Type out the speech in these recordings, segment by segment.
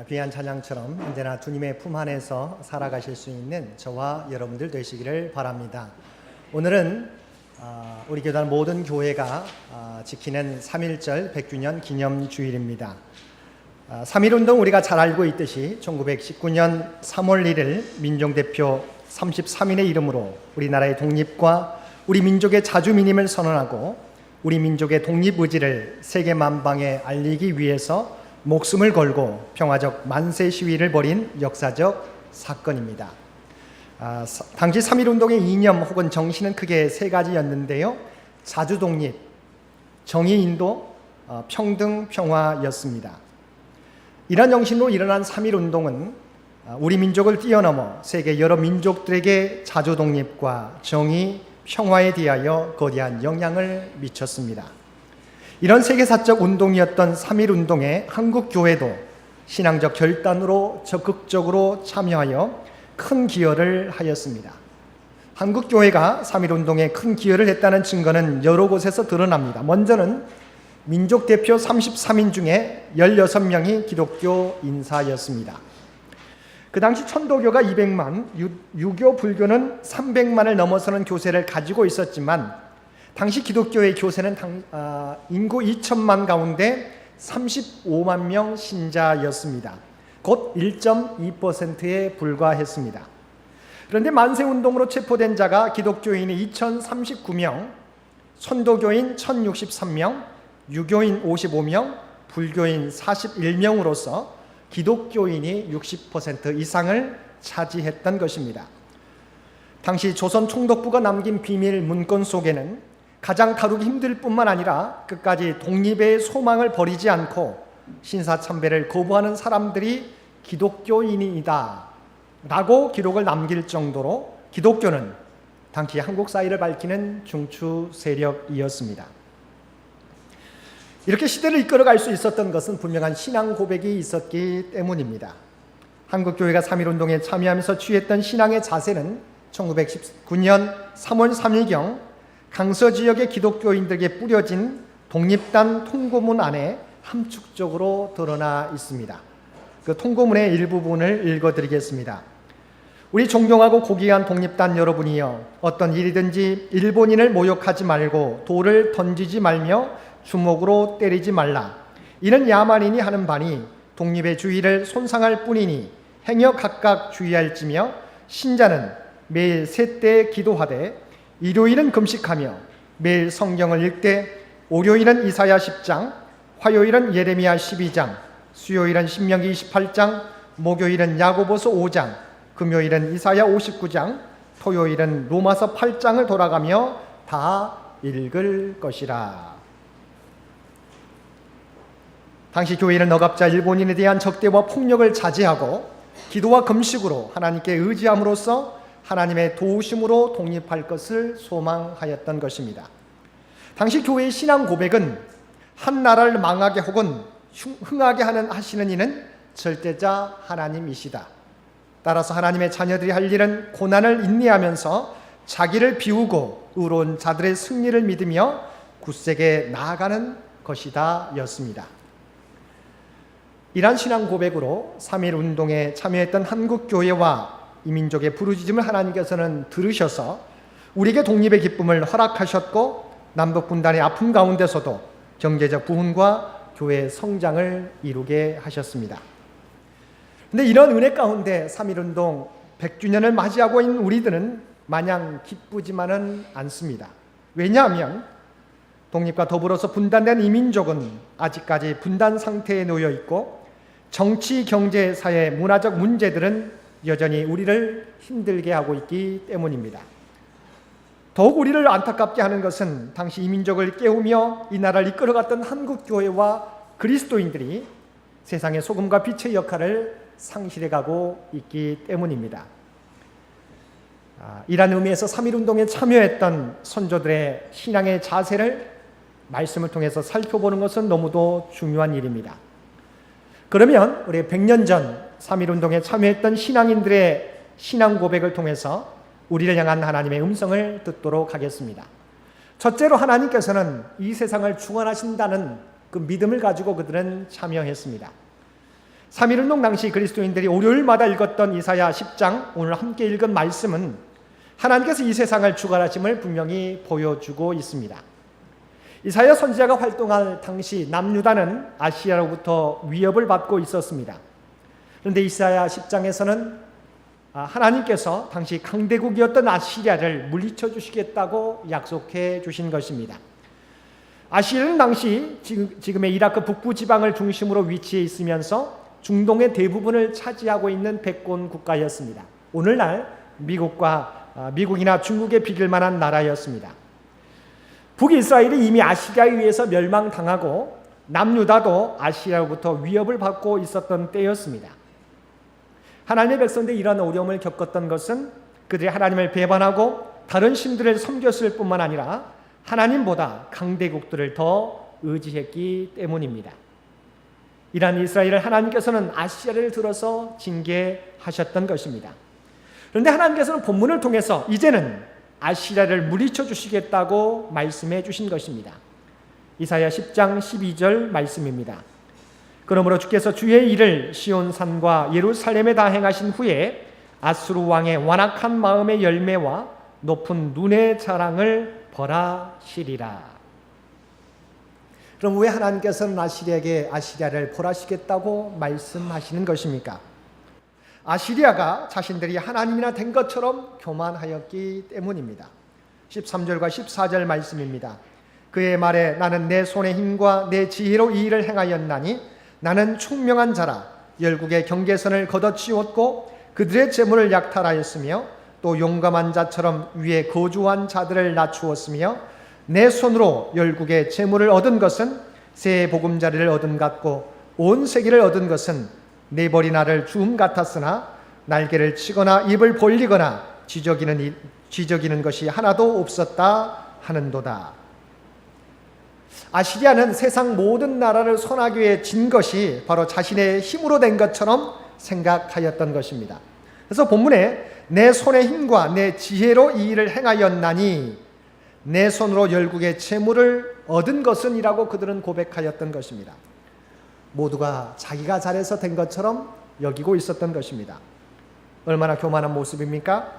귀한 찬양처럼 언제나 주님의 품 안에서 살아가실 수 있는 저와 여러분들 되시기를 바랍니다. 오늘은 우리 교단 모든 교회가 지키는 3.1절 100주년 기념주일입니다. 3.1운동 우리가 잘 알고 있듯이 1919년 3월 1일 민족대표 33인의 이름으로 우리나라의 독립과 우리 민족의 자주민임을 선언하고 우리 민족의 독립의지를 세계 만방에 알리기 위해서 목숨을 걸고 평화적 만세 시위를 벌인 역사적 사건입니다. 당시 3.1운동의 이념 혹은 정신은 크게 세 가지였는데요. 자주독립, 정의인도, 평등, 평화였습니다. 이런 정신으로 일어난 3.1운동은 우리 민족을 뛰어넘어 세계 여러 민족들에게 자주독립과 정의, 평화에 대하여 거대한 영향을 미쳤습니다. 이런 세계사적 운동이었던 3.1운동에 한국교회도 신앙적 결단으로 적극적으로 참여하여 큰 기여를 하였습니다. 한국교회가 3.1운동에 큰 기여를 했다는 증거는 여러 곳에서 드러납니다. 먼저는 민족대표 33인 중에 16명이 기독교 인사였습니다. 그 당시 천도교가 200만, 유교, 불교는 300만을 넘어서는 교세를 가지고 있었지만 당시 기독교의 교세는 인구 2천만 가운데 35만 명 신자였습니다. 곧 1.2%에 불과했습니다. 그런데 만세운동으로 체포된 자가 기독교인이 2,039명, 천도교인 1,063명, 유교인 55명, 불교인 41명으로서 기독교인이 60% 이상을 차지했던 것입니다. 당시 조선 총독부가 남긴 비밀 문건 속에는 가장 다루기 힘들 뿐만 아니라 끝까지 독립의 소망을 버리지 않고 신사참배를 거부하는 사람들이 기독교인이다 라고 기록을 남길 정도로 기독교는 당시 한국 사회를 밝히는 중추 세력이었습니다. 이렇게 시대를 이끌어갈 수 있었던 것은 분명한 신앙 고백이 있었기 때문입니다. 한국교회가 3.1운동에 참여하면서 취했던 신앙의 자세는 1919년 3월 3일경 강서 지역의 기독교인들에게 뿌려진 독립단 통고문 안에 함축적으로 드러나 있습니다. 그 통고문의 일부분을 읽어드리겠습니다. 우리 존경하고 고귀한 독립단 여러분이여, 어떤 일이든지 일본인을 모욕하지 말고 돌을 던지지 말며 주먹으로 때리지 말라. 이는 야만인이 하는 바니 독립의 주의를 손상할 뿐이니 행여 각각 주의할지며, 신자는 매일 셋대 기도하되 일요일은 금식하며 매일 성경을 읽되 월요일은 이사야 10장, 화요일은 예레미야 12장, 수요일은 신명기 28장, 목요일은 야고보서 5장, 금요일은 이사야 59장, 토요일은 로마서 8장을 돌아가며 다 읽을 것이라. 당시 교회는 억압자 일본인에 대한 적대와 폭력을 자제하고 기도와 금식으로 하나님께 의지함으로써 하나님의 도우심으로 독립할 것을 소망하였던 것입니다. 당시 교회의 신앙 고백은 한 나라를 망하게 혹은 흥하게 하시는 이는 절대자 하나님이시다. 따라서 하나님의 자녀들이 할 일은 고난을 인내하면서 자기를 비우고 의로운 자들의 승리를 믿으며 굳세게 나아가는 것이다 였습니다. 이러한 신앙 고백으로 3.1운동에 참여했던 한국교회와 이 민족의 부르짖음을 하나님께서는 들으셔서 우리에게 독립의 기쁨을 허락하셨고 남북 분단의 아픔 가운데서도 경제적 부흥과 교회의 성장을 이루게 하셨습니다. 그런데 이런 은혜 가운데 3.1운동 100주년을 맞이하고 있는 우리들은 마냥 기쁘지만은 않습니다. 왜냐하면 독립과 더불어서 분단된 이 민족은 아직까지 분단 상태에 놓여 있고 정치, 경제, 사회, 문화적 문제들은 여전히 우리를 힘들게 하고 있기 때문입니다. 더욱 우리를 안타깝게 하는 것은 당시 이 민족을 깨우며 이 나라를 이끌어갔던 한국교회와 그리스도인들이 세상의 소금과 빛의 역할을 상실해가고 있기 때문입니다. 이런 의미에서 3.1운동에 참여했던 선조들의 신앙의 자세를 말씀을 통해서 살펴보는 것은 너무도 중요한 일입니다. 그러면 우리 100년 전 3.1운동에 참여했던 신앙인들의 신앙 고백을 통해서 우리를 향한 하나님의 음성을 듣도록 하겠습니다. 첫째로 하나님께서는 이 세상을 주관하신다는 그 믿음을 가지고 그들은 참여했습니다. 3.1운동 당시 그리스도인들이 월요일마다 읽었던 이사야 10장, 오늘 함께 읽은 말씀은 하나님께서 이 세상을 주관하심을 분명히 보여주고 있습니다. 이사야 선지자가 활동할 당시 남유다는 아시리아로부터 위협을 받고 있었습니다. 그런데 이사야 10장에서는 하나님께서 당시 강대국이었던 아시리아를 물리쳐 주시겠다고 약속해 주신 것입니다. 아시리아는 당시 지금의 이라크 북부 지방을 중심으로 위치해 있으면서 중동의 대부분을 차지하고 있는 패권 국가였습니다. 오늘날 미국이나 중국에 비길 만한 나라였습니다. 북이스라엘이 이미 아시리아에 의해서 멸망당하고 남유다도 아시리아로부터 위협을 받고 있었던 때였습니다. 하나님의 백성들이 이러한 어려움을 겪었던 것은 그들이 하나님을 배반하고 다른 신들을 섬겼을 뿐만 아니라 하나님보다 강대국들을 더 의지했기 때문입니다. 이러한 이스라엘을 하나님께서는 아시리아를 들어서 징계하셨던 것입니다. 그런데 하나님께서는 본문을 통해서 이제는 아시리아를 물리쳐 주시겠다고 말씀해 주신 것입니다. 이사야 10장 12절 말씀입니다. 그러므로 주께서 주의 일을 시온산과 예루살렘에 다 행하신 후에 아수르 왕의 완악한 마음의 열매와 높은 눈의 자랑을 벌하시리라. 그럼 왜 하나님께서는 아시리아를 벌하시겠다고 말씀하시는 것입니까? 아시리아가 자신들이 하나님이나 된 것처럼 교만하였기 때문입니다. 13절과 14절 말씀입니다. 그의 말에 나는 내 손의 힘과 내 지혜로 이 일을 행하였나니 나는 총명한 자라. 열국의 경계선을 걷어치웠고 그들의 재물을 약탈하였으며 또 용감한 자처럼 위에 거주한 자들을 낮추었으며 내 손으로 열국의 재물을 얻은 것은 새 보금자리를 얻은 같고 온 세계를 얻은 것은 네벌이 나를 주음 같았으나 날개를 치거나 입을 벌리거나 지저귀는 것이 하나도 없었다 하는도다. 아시리아는 세상 모든 나라를 손아귀 위해 진 것이 바로 자신의 힘으로 된 것처럼 생각하였던 것입니다. 그래서 본문에 내 손의 힘과 내 지혜로 이 일을 행하였나니 내 손으로 열국의 재물을 얻은 것은 이라고 그들은 고백하였던 것입니다. 모두가 자기가 잘해서 된 것처럼 여기고 있었던 것입니다. 얼마나 교만한 모습입니까?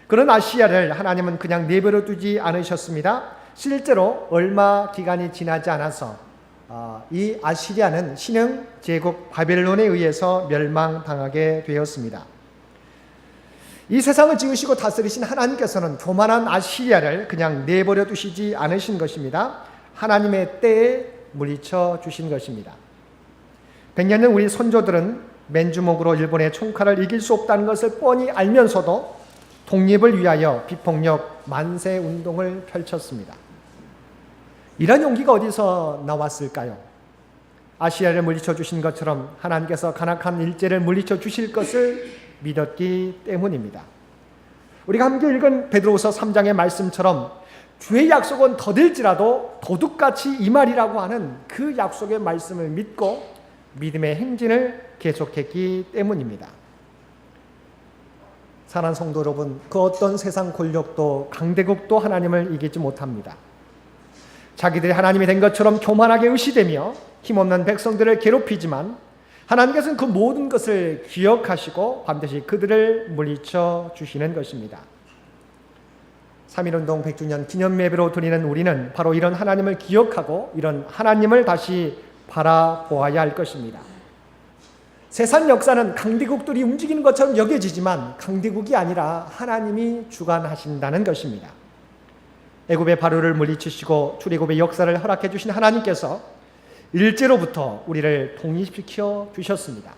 그런 아시리아를 하나님은 그냥 내버려 두지 않으셨습니다. 실제로 얼마 기간이 지나지 않아서 이 아시리아는 신흥 제국 바벨론에 의해서 멸망당하게 되었습니다. 이 세상을 지으시고 다스리신 하나님께서는 교만한 아시리아를 그냥 내버려 두시지 않으신 것입니다. 하나님의 때에 물리쳐 주신 것입니다. 100년 전 우리 선조들은 맨주먹으로 일본의 총칼을 이길 수 없다는 것을 뻔히 알면서도 독립을 위하여 비폭력 만세 운동을 펼쳤습니다. 이런 용기가 어디서 나왔을까요? 아시리아를 물리쳐 주신 것처럼 하나님께서 간악한 일제를 물리쳐 주실 것을 믿었기 때문입니다. 우리가 함께 읽은 베드로후서 3장의 말씀처럼 주의 약속은 더딜지라도 도둑같이 임하리라고 하는 그 약속의 말씀을 믿고 믿음의 행진을 계속했기 때문입니다. 사랑하는 성도 여러분, 그 어떤 세상 권력도 강대국도 하나님을 이기지 못합니다. 자기들이 하나님이 된 것처럼 교만하게 의시되며 힘없는 백성들을 괴롭히지만 하나님께서는 그 모든 것을 기억하시고 반드시 그들을 물리쳐 주시는 것입니다. 3.1운동 100주년 기념예배로 드리는 우리는 바로 이런 하나님을 기억하고 이런 하나님을 다시 바라보아야 할 것입니다. 세상 역사는 강대국들이 움직이는 것처럼 여겨지지만 강대국이 아니라 하나님이 주관하신다는 것입니다. 애굽의 바로를 물리치시고 출애굽의 역사를 허락해 주신 하나님께서 일제로부터 우리를 독립시켜 주셨습니다.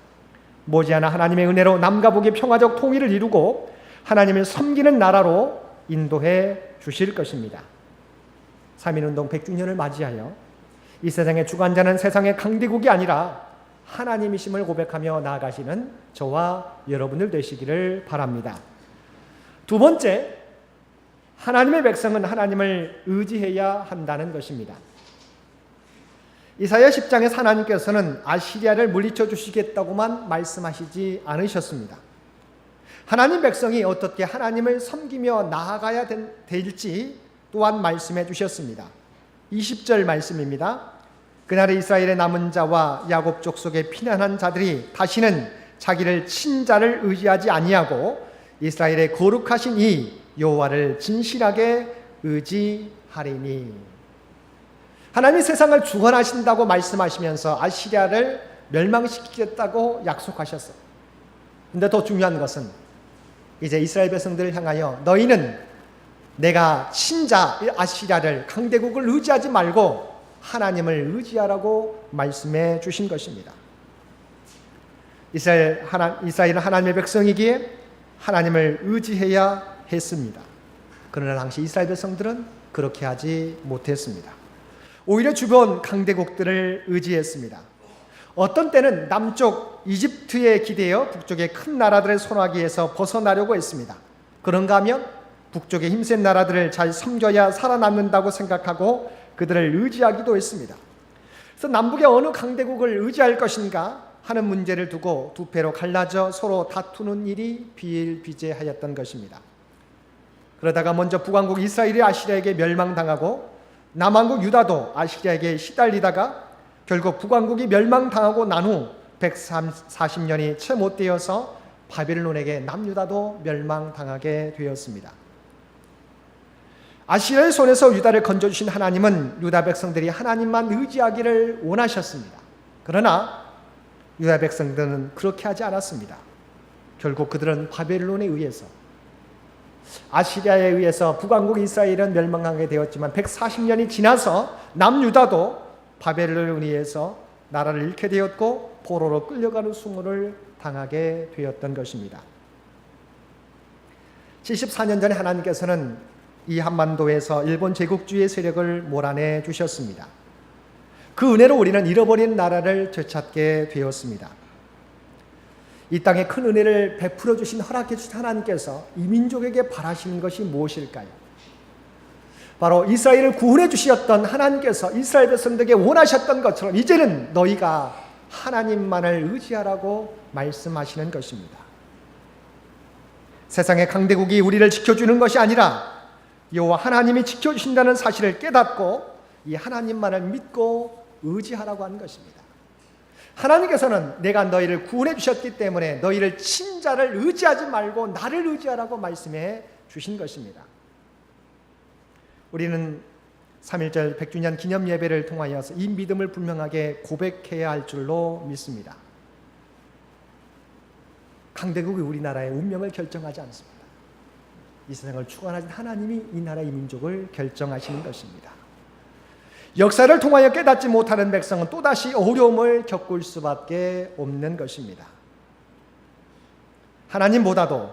머지않아 하나님의 은혜로 남과 북의 평화적 통일을 이루고 하나님을 섬기는 나라로 인도해 주실 것입니다. 3.1운동 100주년을 맞이하여 이 세상의 주관자는 세상의 강대국이 아니라 하나님이심을 고백하며 나아가시는 저와 여러분들 되시기를 바랍니다. 두 번째, 하나님의 백성은 하나님을 의지해야 한다는 것입니다. 이사야 10장에서 하나님께서는 아시리아를 물리쳐 주시겠다고만 말씀하시지 않으셨습니다. 하나님 백성이 어떻게 하나님을 섬기며 나아가야 될지 또한 말씀해 주셨습니다. 20절 말씀입니다. 그날에 이스라엘의 남은 자와 야곱 족속에 피난한 자들이 다시는 자기를 친 자를 의지하지 아니하고 이스라엘의 거룩하신 이 여호와를 진실하게 의지하리니. 하나님이 세상을 주관하신다고 말씀하시면서 아시리아를 멸망시키겠다고 약속하셨어요. 근데 더 중요한 것은 이제 이스라엘 백성들을 향하여 너희는 내가 친자 아시리아를 강대국을 의지하지 말고 하나님을 의지하라고 말씀해 주신 것입니다. 이스라엘은 하나님의 백성이기에 하나님을 의지해야 했습니다. 그러나 당시 이스라엘 백성들은 그렇게 하지 못했습니다. 오히려 주변 강대국들을 의지했습니다. 어떤 때는 남쪽 이집트에 기대어 북쪽의 큰 나라들의 손아귀에서 벗어나려고 했습니다. 그런가 하면 북쪽의 힘센 나라들을 잘 섬겨야 살아남는다고 생각하고 그들을 의지하기도 했습니다. 그래서 남북의 어느 강대국을 의지할 것인가 하는 문제를 두고 두 패로 갈라져 서로 다투는 일이 비일비재하였던 것입니다. 그러다가 먼저 북왕국 이스라엘이 아시리아에게 멸망당하고 남왕국 유다도 아시리아에게 시달리다가 결국 북왕국이 멸망당하고 난 후 140년이 채 못 되어서 바벨론에게 남유다도 멸망당하게 되었습니다. 아시리아의 손에서 유다를 건져주신 하나님은 유다 백성들이 하나님만 의지하기를 원하셨습니다. 그러나 유다 백성들은 그렇게 하지 않았습니다. 결국 그들은 바벨론에 의해서 아시리아에 의해서 북왕국 이스라엘은 멸망하게 되었지만 140년이 지나서 남유다도 바벨론에 의해서 나라를 잃게 되었고 포로로 끌려가는 수모를 당하게 되었던 것입니다. 74년 전에 하나님께서는 이 한반도에서 일본 제국주의 세력을 몰아내 주셨습니다. 그 은혜로 우리는 잃어버린 나라를 되찾게 되었습니다. 이 땅에 큰 은혜를 베풀어 주신 허락해 주신 하나님께서 이 민족에게 바라시는 것이 무엇일까요? 바로 이스라엘을 구원해 주셨던 하나님께서 이스라엘 백성들에게 원하셨던 것처럼 이제는 너희가 하나님만을 의지하라고 말씀하시는 것입니다. 세상의 강대국이 우리를 지켜주는 것이 아니라 여호와 하나님이 지켜주신다는 사실을 깨닫고 이 하나님만을 믿고 의지하라고 하는 것입니다. 하나님께서는 내가 너희를 구원해 주셨기 때문에 너희를 친자를 의지하지 말고 나를 의지하라고 말씀해 주신 것입니다. 우리는 3.1절 100주년 기념 예배를 통하여서 이 믿음을 분명하게 고백해야 할 줄로 믿습니다. 강대국이 우리나라의 운명을 결정하지 않습니다. 이 세상을 주관하신 하나님이 이 나라 이 민족을 결정하시는 것입니다. 역사를 통하여 깨닫지 못하는 백성은 또다시 어려움을 겪을 수밖에 없는 것입니다. 하나님보다도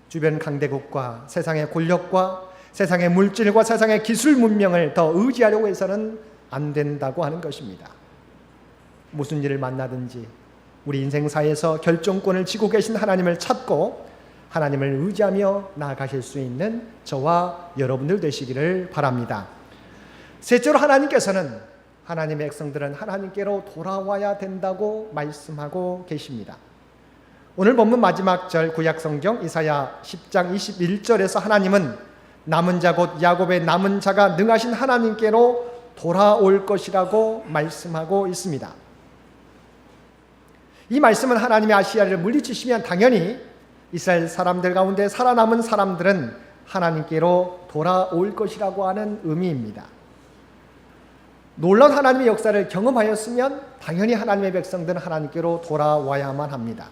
주변 강대국과 세상의 권력과 세상의 물질과 세상의 기술 문명을 더 의지하려고 해서는 안 된다고 하는 것입니다. 무슨 일을 만나든지 우리 인생사에서 결정권을 쥐고 계신 하나님을 찾고 하나님을 의지하며 나아가실 수 있는 저와 여러분들 되시기를 바랍니다. 셋째로 하나님께서는 하나님의 백성들은 하나님께로 돌아와야 된다고 말씀하고 계십니다. 오늘 본문 마지막 절 구약성경 이사야 10장 21절에서 하나님은 남은 자 곧 야곱의 남은 자가 능하신 하나님께로 돌아올 것이라고 말씀하고 있습니다. 이 말씀은 하나님의 아시리아를 물리치시면 당연히 이스라엘 사람들 가운데 살아남은 사람들은 하나님께로 돌아올 것이라고 하는 의미입니다. 놀라운 하나님의 역사를 경험하였으면 당연히 하나님의 백성들은 하나님께로 돌아와야만 합니다.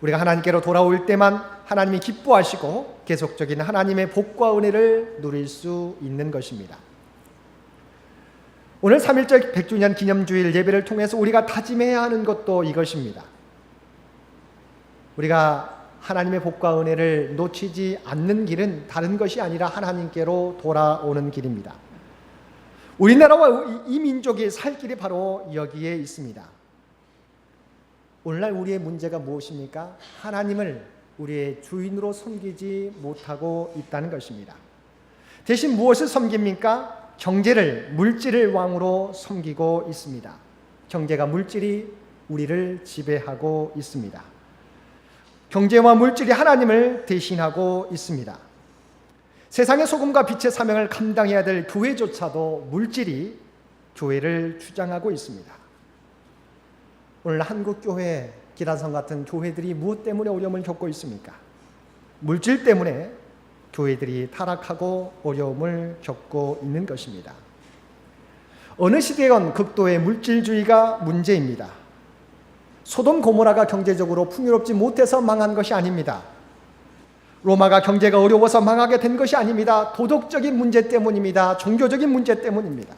우리가 하나님께로 돌아올 때만 하나님이 기뻐하시고 계속적인 하나님의 복과 은혜를 누릴 수 있는 것입니다. 오늘 3.1절 100주년 기념주일 예배를 통해서 우리가 다짐해야 하는 것도 이것입니다. 우리가 하나님의 복과 은혜를 놓치지 않는 길은 다른 것이 아니라 하나님께로 돌아오는 길입니다. 우리나라와 이 민족이 살 길이 바로 여기에 있습니다. 오늘날 우리의 문제가 무엇입니까? 하나님을 우리의 주인으로 섬기지 못하고 있다는 것입니다. 대신 무엇을 섬깁니까? 경제를, 물질을 왕으로 섬기고 있습니다. 경제가 물질이 우리를 지배하고 있습니다. 경제와 물질이 하나님을 대신하고 있습니다. 세상의 소금과 빛의 사명을 감당해야 될 교회조차도 물질이 교회를 주장하고 있습니다. 오늘 한국교회, 기란성 같은 교회들이 무엇 때문에 어려움을 겪고 있습니까? 물질 때문에 교회들이 타락하고 어려움을 겪고 있는 것입니다. 어느 시대건 극도의 물질주의가 문제입니다. 소돔 고모라가 경제적으로 풍요롭지 못해서 망한 것이 아닙니다. 로마가 경제가 어려워서 망하게 된 것이 아닙니다. 도덕적인 문제 때문입니다. 종교적인 문제 때문입니다.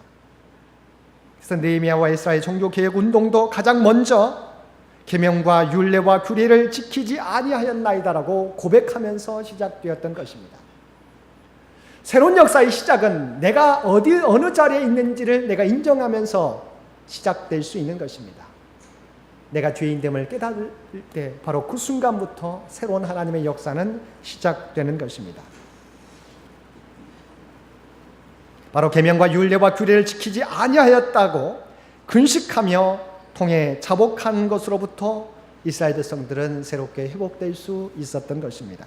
그래서 느헤미야와 에스라의 종교개혁 운동도 가장 먼저 계명과 율례와 규례를 지키지 아니하였나이다라고 고백하면서 시작되었던 것입니다. 새로운 역사의 시작은 내가 어느 자리에 있는지를 내가 인정하면서 시작될 수 있는 것입니다. 내가 죄인됨을 깨달을 때 바로 그 순간부터 새로운 하나님의 역사는 시작되는 것입니다. 바로 계명과 율례와 규례를 지키지 아니하였다고 근식하며 통해 자복한 것으로부터 이스라엘 백성들은 새롭게 회복될 수 있었던 것입니다.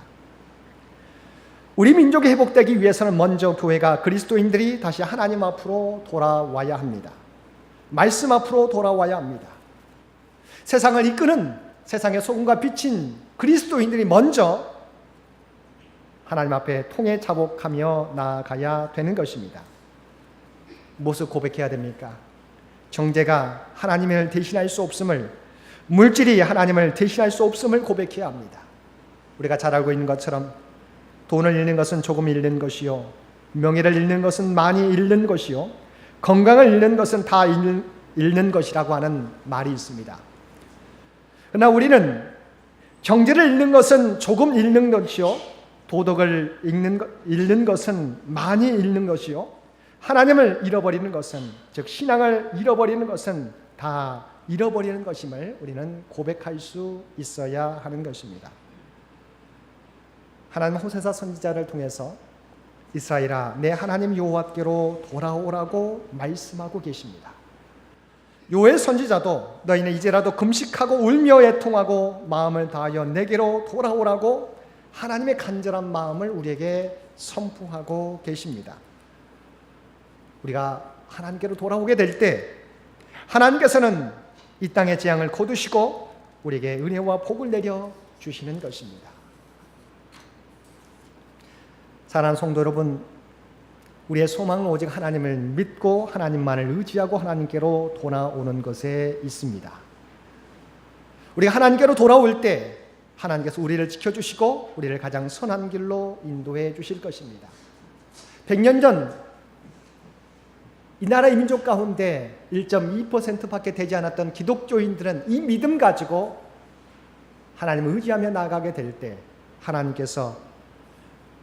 우리 민족이 회복되기 위해서는 먼저 교회가 그리스도인들이 다시 하나님 앞으로 돌아와야 합니다. 말씀 앞으로 돌아와야 합니다. 세상을 이끄는 세상의 소금과 빛인 그리스도인들이 먼저 하나님 앞에 통해 자복하며 나아가야 되는 것입니다. 무엇을 고백해야 됩니까? 경제가 하나님을 대신할 수 없음을, 물질이 하나님을 대신할 수 없음을 고백해야 합니다. 우리가 잘 알고 있는 것처럼 돈을 잃는 것은 조금 잃는 것이요, 명예를 잃는 것은 많이 잃는 것이요, 건강을 잃는 것은 다 잃는 것이라고 하는 말이 있습니다. 그러나 우리는 경제를 잃는 것은 조금 잃는 것이요, 도덕을 잃는 것은 많이 잃는 것이요, 하나님을 잃어버리는 것은, 즉 신앙을 잃어버리는 것은 다 잃어버리는 것임을 우리는 고백할 수 있어야 하는 것입니다. 하나님 호세사 선지자를 통해서 이스라엘아 내 하나님 여호와께로 돌아오라고 말씀하고 계십니다. 요엘 선지자도 너희는 이제라도 금식하고 울며 애통하고 마음을 다하여 내게로 돌아오라고 하나님의 간절한 마음을 우리에게 선포하고 계십니다. 우리가 하나님께로 돌아오게 될 때 하나님께서는 이 땅의 재앙을 거두시고 우리에게 은혜와 복을 내려 주시는 것입니다. 사랑하는 성도 여러분, 우리의 소망은 오직 하나님을 믿고 하나님만을 의지하고 하나님께로 돌아오는 것에 있습니다. 우리가 하나님께로 돌아올 때 하나님께서 우리를 지켜주시고 우리를 가장 선한 길로 인도해 주실 것입니다. 100년 전 이 나라 민족 가운데 1.2%밖에 되지 않았던 기독교인들은 이 믿음 가지고 하나님을 의지하며 나아가게 될 때 하나님께서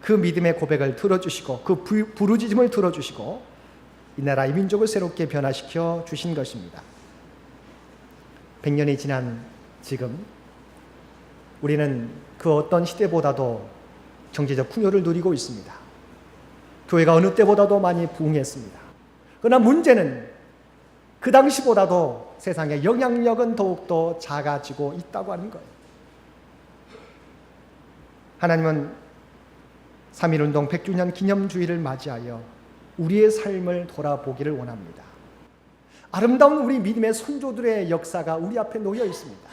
그 믿음의 고백을 들어주시고 그 부르짖음을 들어주시고 이 나라 이 민족을 새롭게 변화시켜 주신 것입니다. 100년이 지난 지금 우리는 그 어떤 시대보다도 경제적 풍요를 누리고 있습니다. 교회가 어느 때보다도 많이 부흥했습니다. 그러나 문제는 그 당시보다도 세상의 영향력은 더욱더 작아지고 있다고 하는 거예요. 하나님은 3.1운동 100주년 기념주의를 맞이하여 우리의 삶을 돌아보기를 원합니다. 아름다운 우리 믿음의 선조들의 역사가 우리 앞에 놓여 있습니다.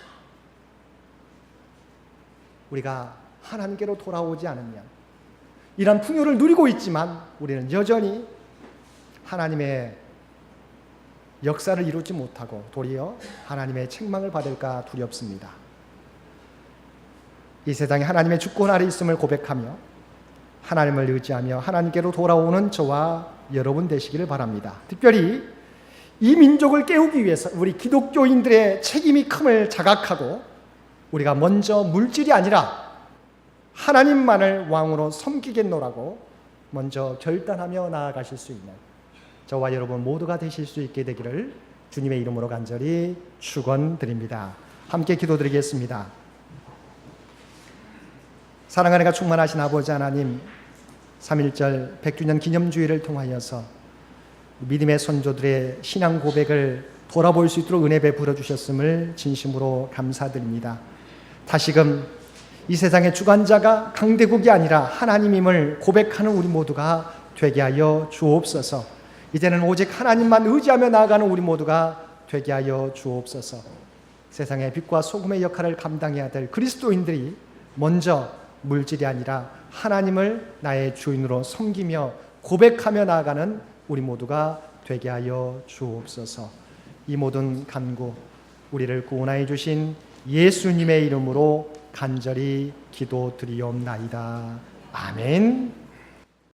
우리가 하나님께로 돌아오지 않으면 이런 풍요를 누리고 있지만 우리는 여전히 하나님의 역사를 이루지 못하고 도리어 하나님의 책망을 받을까 두렵습니다. 이 세상에 하나님의 주권 아래 있음을 고백하며 하나님을 의지하며 하나님께로 돌아오는 저와 여러분 되시기를 바랍니다. 특별히 이 민족을 깨우기 위해서 우리 기독교인들의 책임이 큼을 자각하고 우리가 먼저 물질이 아니라 하나님만을 왕으로 섬기겠노라고 먼저 결단하며 나아가실 수 있는 저와 여러분 모두가 되실 수 있게 되기를 주님의 이름으로 간절히 축원드립니다. 함께 기도드리겠습니다. 사랑하는 가 충만하신 아버지 하나님, 3.1절 100주년 기념주의를 통하여서 믿음의 선조들의 신앙 고백을 돌아볼 수 있도록 은혜 베풀어 주셨음을 진심으로 감사드립니다. 다시금 이 세상의 주관자가 강대국이 아니라 하나님임을 고백하는 우리 모두가 되게 하여 주옵소서. 이제는 오직 하나님만 의지하며 나아가는 우리 모두가 되게 하여 주옵소서. 세상의 빛과 소금의 역할을 감당해야 될 그리스도인들이 먼저 물질이 아니라 하나님을 나의 주인으로 섬기며 고백하며 나아가는 우리 모두가 되게 하여 주옵소서. 이 모든 간구 우리를 구원하여 주신 예수님의 이름으로 간절히 기도드리옵나이다. 아멘.